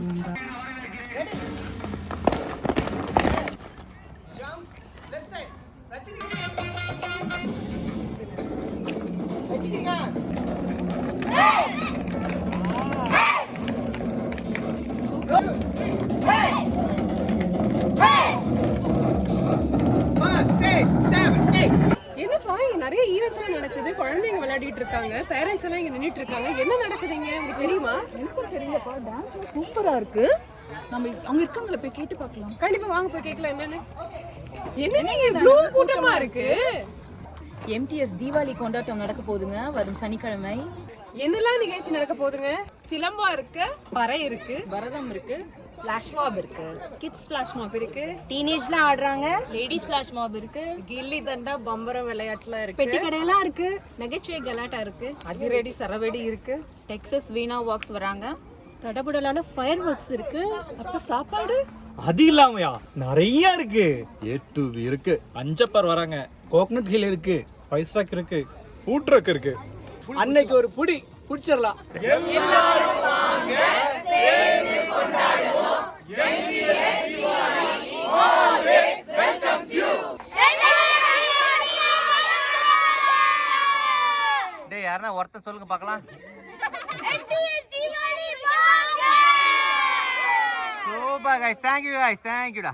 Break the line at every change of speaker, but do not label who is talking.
என்னப்பா இங்க நிறைய ஈவென்ட்ஸ் எல்லாம் நடக்குது, குழந்தைங்க விளையாடிட்டு இருக்காங்க, பேரண்ட்ஸ் எல்லாம் இங்க நின்னுட்டு இருக்காங்க. என்ன நடக்குதுங்க உங்களுக்கு தெரியுமா?
எனக்கும் தெரியலப்பா. டான்ஸ் சூப்பரா இருக்கு. நம்ம அங்க இருக்கவங்கள போய் கேட்டு பார்க்கலாம்.
கண்டிப்பா வாங்க போய் கேட்கலாம். என்னன்னு இவ்ளோ கூட்டமா இருக்கு?
MTS தீபாவளி கொண்டாட்டம் நடக்க போகுதுங்க வரும் சனிக்கிழமை.
என்னெல்லாம் நிகழ்ச்சி நடக்க போகுதுங்க?
சிலம்பம் இருக்கு,
பறை இருக்கு,
பரதம் இருக்கு,
ஃபிளாஷ் மாப் இருக்கு, கிட்ஸ் ஃபிளாஷ் மாப் இருக்கு,
டீனேஜ்லாம் ஆடுறாங்க,
லேடிஸ் ஃபிளாஷ் மாப் இருக்கு,
கில்லி தண்டா பம்பரம் விளையாட்டுலாம் இருக்கு,
பெட்டி கடையெல்லாம் இருக்கு,
நகைச்சுவை கலாட்டா இருக்கு,
அதிரடி சரவெடி இருக்கு,
டெக்ஸஸ் வீணா வாக்ஸ் வராங்க,
தடபுடலான ஃபயர் ஒர்க்ஸ் இருக்கு.
அப்ப சாப்பாடு
அது இல்லாமையா நிறைய இருக்கு.
A2B இருக்கு,
அஞ்சப்பர் வராங்க,
கோகனட் ஹில் இருக்கு,
ஸ்பைஸ் ராக் இருக்கு,
ஃபுட் ட்ரக் இருக்கு.
அன்னைக்கு ஒரு புடி புடிச்சிடலாம்.
டேய் யாரனா ஒருத்தன் சொல்லுங்க பார்க்கலாம். Super guys, thank you guys, thank you டா.